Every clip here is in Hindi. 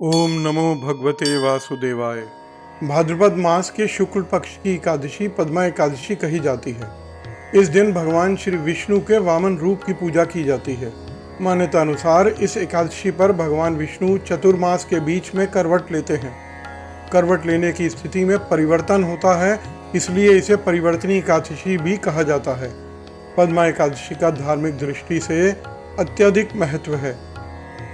ओम नमो भगवते वासुदेवाय। भाद्रपद मास के शुक्ल पक्ष की एकादशी पद्मा एकादशी कही जाती है। इस दिन भगवान श्री विष्णु के वामन रूप की पूजा की जाती है। मान्यता अनुसार इस एकादशी पर भगवान विष्णु चतुर्मास के बीच में करवट लेते हैं। करवट लेने की स्थिति में परिवर्तन होता है, इसलिए इसे परिवर्तनी एकादशी भी कहा जाता है। पद्मा एकादशी का धार्मिक दृष्टि से अत्यधिक महत्व है।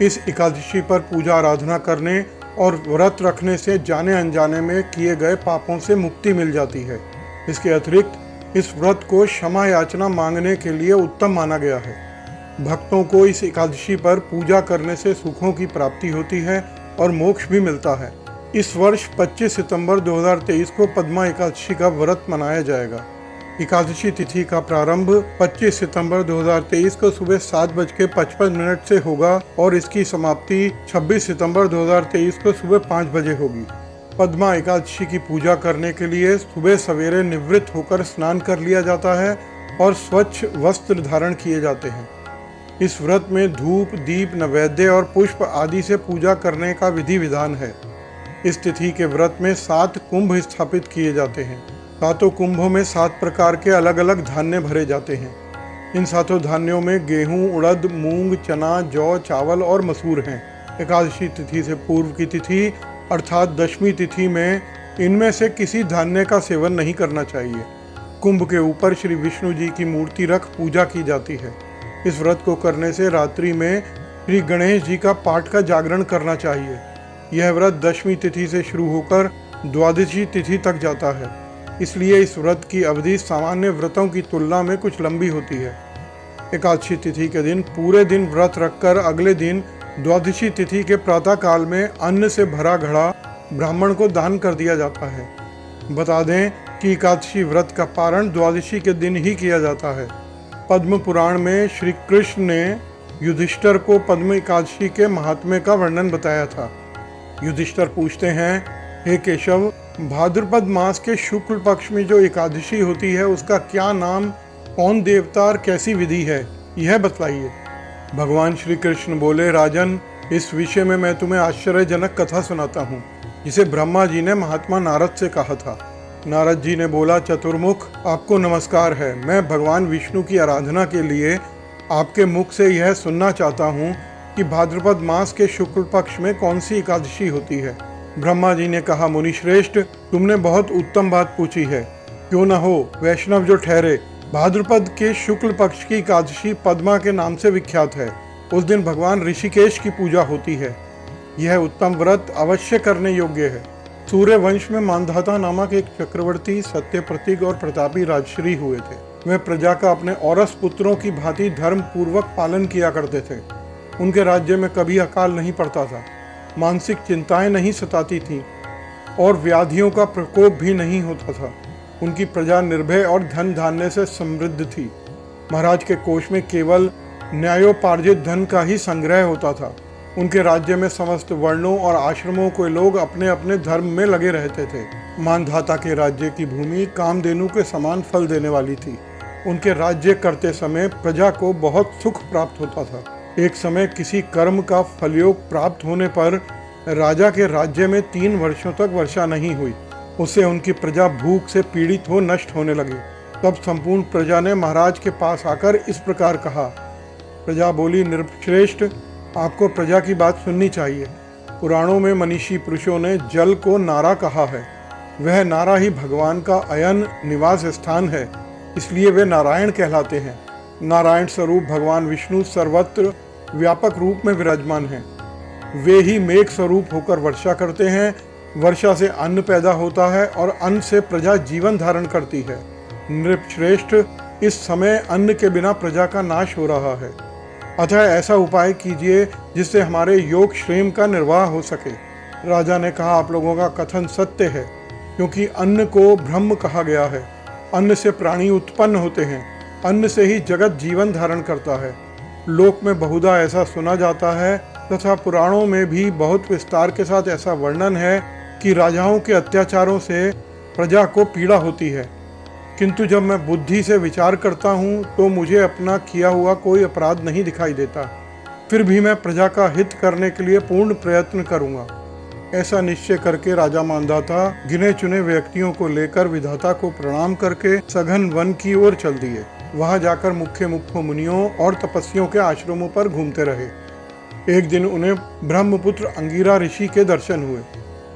इस एकादशी पर पूजा आराधना करने और व्रत रखने से जाने अनजाने में किए गए पापों से मुक्ति मिल जाती है। इसके अतिरिक्त इस व्रत को क्षमा याचना मांगने के लिए उत्तम माना गया है। भक्तों को इस एकादशी पर पूजा करने से सुखों की प्राप्ति होती है और मोक्ष भी मिलता है। इस वर्ष 25 सितंबर 2023 को पद्मा एकादशी का व्रत मनाया जाएगा। एकादशी तिथि का प्रारंभ 25 सितंबर 2023 को सुबह 7:55 से होगा और इसकी समाप्ति 26 सितंबर 2023 को सुबह 5 बजे होगी। पद्मा एकादशी की पूजा करने के लिए सुबह सवेरे निवृत्त होकर स्नान कर लिया जाता है और स्वच्छ वस्त्र धारण किए जाते हैं। इस व्रत में धूप, दीप, नैवेद्य और पुष्प आदि से पूजा करने का विधि विधान है। इस तिथि के व्रत में 7 कुंभ स्थापित किए जाते हैं। 7 कुंभों में 7 प्रकार के अलग अलग धान्य भरे जाते हैं। इन 7 धान्यों में गेहूं, उड़द, मूंग, चना, जौ, चावल और मसूर हैं। एकादशी तिथि से पूर्व की तिथि अर्थात दशमी तिथि में इनमें से किसी धान्य का सेवन नहीं करना चाहिए। कुंभ के ऊपर श्री विष्णु जी की मूर्ति रख पूजा की जाती है। इस व्रत को करने से रात्रि में श्री गणेश जी का पाठ का जागरण करना चाहिए। यह व्रत दशमी तिथि से शुरू होकर द्वादशी तिथि तक जाता है, इसलिए इस व्रत की अवधि सामान्य व्रतों की तुलना में कुछ लंबी होती है। एकादशी तिथि के दिन पूरे दिन व्रत रखकर अगले दिन द्वादशी तिथि के प्रातः काल में अन्न से भरा घड़ा ब्राह्मण को दान कर दिया जाता है। बता दें कि एकादशी व्रत का पारण द्वादशी के दिन ही किया जाता है। पद्म पुराण में श्री कृष्ण ने युधिष्ठिर को पद्म एकादशी के महात्म्य का वर्णन बताया था। युधिष्ठिर पूछते हैं, हे केशव, भाद्रपद मास के शुक्ल पक्ष में जो एकादशी होती है उसका क्या नाम, कौन देवता और कैसी विधि है, यह बतलाइए। भगवान श्री कृष्ण बोले, राजन, इस विषय में मैं तुम्हें आश्चर्यजनक कथा सुनाता हूँ, जिसे ब्रह्मा जी ने महात्मा नारद से कहा था। नारद जी ने बोला, चतुर्मुख, आपको नमस्कार है। मैं भगवान विष्णु की आराधना के लिए आपके मुख से यह सुनना चाहता हूँ कि भाद्रपद मास के शुक्ल पक्ष में कौन सी एकादशी होती है। ब्रह्मा जी ने कहा, मुनिश्रेष्ठ, तुमने बहुत उत्तम बात पूछी है। क्यों न हो, वैष्णव जो ठहरे। भाद्रपद के शुक्ल पक्ष की एकादशी पद्मा के नाम से विख्यात है। उस दिन भगवान ऋषिकेश की पूजा होती है। यह उत्तम व्रत अवश्य करने योग्य है। सूर्य वंश में मानधाता नामक एक चक्रवर्ती सत्य प्रतीक और प्रतापी राजश्री हुए थे। वे प्रजा का अपने औरस पुत्रों की भांति धर्म पूर्वक पालन किया करते थे। उनके राज्य में कभी अकाल नहीं पड़ता था, मानसिक चिंताएं नहीं सताती थीं और व्याधियों का प्रकोप भी नहीं होता था। उनकी प्रजा निर्भय और धन धान्य से समृद्ध थी। महाराज के कोष में केवल न्यायोपार्जित धन का ही संग्रह होता था। उनके राज्य में समस्त वर्णों और आश्रमों के लोग अपने अपने धर्म में लगे रहते थे। मानधाता के राज्य की भूमि कामधेनु के समान फल देने वाली थी। उनके राज्य करते समय प्रजा को बहुत सुख प्राप्त होता था। एक समय किसी कर्म का फलयोग प्राप्त होने पर राजा के राज्य में 3 वर्षों तक वर्षा नहीं हुई। उससे उनकी प्रजा भूख से पीड़ित हो नष्ट होने लगी। तब संपूर्ण प्रजा ने महाराज के पास आकर इस प्रकार कहा। प्रजा बोली, नृपश्रेष्ठ, आपको प्रजा की बात सुननी चाहिए। पुराणों में मनीषी पुरुषों ने जल को नारा कहा है। वह नारा ही भगवान का अयन निवास स्थान है, इसलिए वे नारायण कहलाते हैं। नारायण स्वरूप भगवान विष्णु सर्वत्र व्यापक रूप में विराजमान हैं। वे ही मेघ स्वरूप होकर वर्षा करते हैं। वर्षा से अन्न पैदा होता है और अन्न से प्रजा जीवन धारण करती है। नृपश्रेष्ठ, इस समय अन्न के बिना प्रजा का नाश हो रहा है। अतः ऐसा उपाय कीजिए जिससे हमारे योग क्षेम का निर्वाह हो सके। राजा ने कहा, आप लोगों का कथन सत्य है, क्योंकि अन्न को ब्रह्म कहा गया है। अन्न से प्राणी उत्पन्न होते हैं। अन्न से ही जगत जीवन धारण करता है। लोक में बहुधा ऐसा सुना जाता है तथा पुराणों में भी बहुत विस्तार के साथ ऐसा वर्णन है कि राजाओं के अत्याचारों से प्रजा को पीड़ा होती है। किंतु जब मैं बुद्धि से विचार करता हूँ तो मुझे अपना किया हुआ कोई अपराध नहीं दिखाई देता। फिर भी मैं प्रजा का हित करने के लिए पूर्ण प्रयत्न करूंगा। ऐसा निश्चय करके राजा मांधाता गिने चुने व्यक्तियों को लेकर विधाता को प्रणाम करके सघन वन की ओर चल दिए। वहां जाकर मुख्य मुनियों और तपस्वियों के आश्रमों पर घूमते रहे। एक दिन उन्हें ब्रह्मपुत्र अंगिरा ऋषि के दर्शन हुए।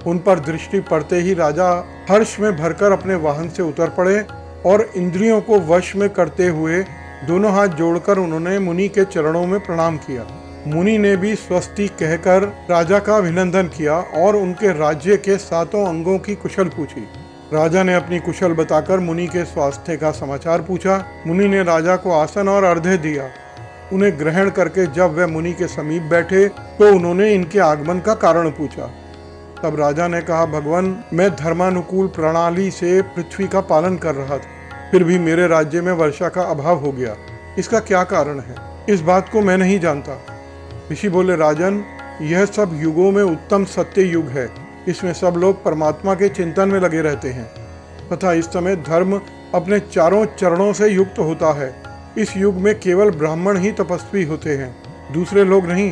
उन पर दृष्टि पड़ते ही राजा हर्ष में भरकर अपने वाहन से उतर पड़े और इंद्रियों को वश में करते हुए दोनों हाथ जोड़कर उन्होंने मुनि के चरणों में प्रणाम किया। मुनि ने भी स्वस्ति कहकर राजा का अभिनंदन किया और उनके राज्य के 7 अंगों की कुशल पूछी। राजा ने अपनी कुशल बताकर मुनि के स्वास्थ्य का समाचार पूछा। मुनि ने राजा को आसन और अर्घ्य दिया। उन्हें ग्रहण करके जब वे मुनि के समीप बैठे तो उन्होंने इनके आगमन का कारण पूछा। तब राजा ने कहा, भगवान, मैं धर्मानुकूल प्रणाली से पृथ्वी का पालन कर रहा था, फिर भी मेरे राज्य में वर्षा का अभाव हो गया। इसका क्या कारण है? इस बात को मैं नहीं जानता। ऋषि बोले, राजन, यह सब युगों में उत्तम सत्य युग है। इसमें सब लोग परमात्मा के चिंतन में लगे रहते हैं तथा इस समय धर्म अपने चारों चरणों से युक्त होता है। इस युग में केवल ब्राह्मण ही तपस्वी होते हैं, दूसरे लोग नहीं।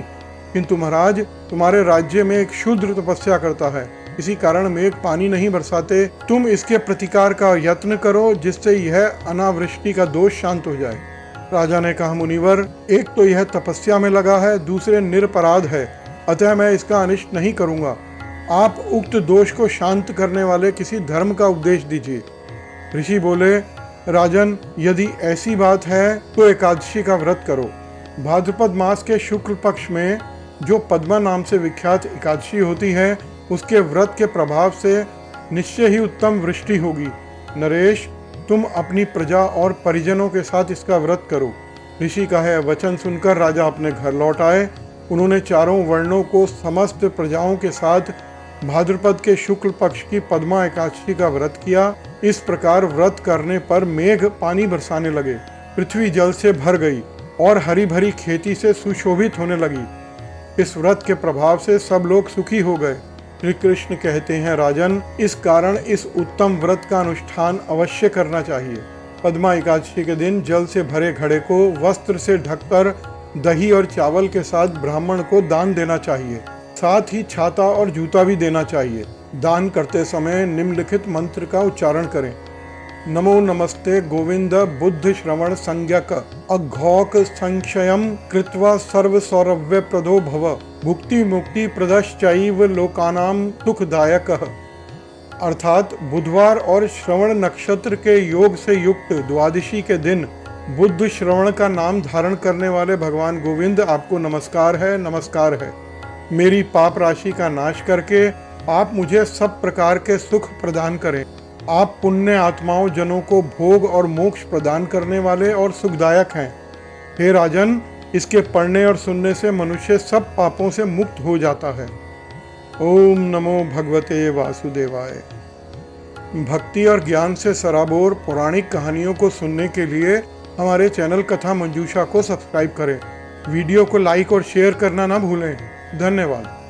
किंतु महाराज, तुम्हारे राज्य में एक शूद्र तपस्या करता है, इसी कारण मेघ पानी नहीं बरसाते। तुम इसके प्रतिकार का यत्न करो जिससे यह अनावृष्टि का दोष शांत हो जाए। राजा ने कहा, मुनिवर, एक तो यह तपस्या में लगा है, दूसरे निरपराध है, अतः मैं इसका अनिष्ट नहीं करूंगा। आप उक्त दोष को शांत करने वाले किसी धर्म का उपदेश दीजिए। ऋषि बोले, राजन, यदि ऐसी बात है तो एकादशी का व्रत करो। भाद्रपद मास के शुक्ल पक्ष में जो पद्मा नाम से विख्यात एकादशी होती है, उसके व्रत के प्रभाव से निश्चय ही उत्तम वृष्टि होगी। नरेश, तुम अपनी प्रजा और परिजनों के साथ इसका व्रत करो। ऋषि का है वचन सुनकर राजा अपने घर लौट आए। उन्होंने चारों वर्णों को समस्त प्रजाओं के साथ भाद्रपद के शुक्ल पक्ष की पद्मा एकादशी का व्रत किया। इस प्रकार व्रत करने पर मेघ पानी बरसाने लगे, पृथ्वी जल से भर गई और हरी भरी खेती से सुशोभित होने लगी। इस व्रत के प्रभाव से सब लोग सुखी हो गए। श्री कृष्ण कहते हैं, राजन, इस कारण इस उत्तम व्रत का अनुष्ठान अवश्य करना चाहिए। पद्मा एकादशी के दिन जल से भरे घड़े को वस्त्र से ढककर दही और चावल के साथ ब्राह्मण को दान देना चाहिए। साथ ही छाता और जूता भी देना चाहिए। दान करते समय निम्नलिखित मंत्र का उच्चारण करें। नमो नमस्ते गोविंद बुद्ध श्रवण संज्ञक अघौक संक्षयम कृत्वा सर्व सौरभ्य प्रदो भव भुक्ति मुक्ति प्रदश्चैव लोकानाम सुखदायक। अर्थात बुधवार और श्रवण नक्षत्र के योग से युक्त द्वादशी के दिन बुद्ध श्रवण का नाम धारण करने वाले भगवान गोविंद आपको नमस्कार है, नमस्कार है। मेरी पाप राशि का नाश करके आप मुझे सब प्रकार के सुख प्रदान करें। आप पुण्य आत्माओं जनों को भोग और मोक्ष प्रदान करने वाले और सुखदायक हैं। हे राजन, इसके पढ़ने और सुनने से मनुष्य सब पापों से मुक्त हो जाता है। ओम नमो भगवते वासुदेवाय। भक्ति और ज्ञान से सराबोर पौराणिक कहानियों को सुनने के लिए हमारे चैनल कथा मंजूषा को सब्सक्राइब करें। वीडियो को लाइक और शेयर करना ना भूलें। धन्यवाद।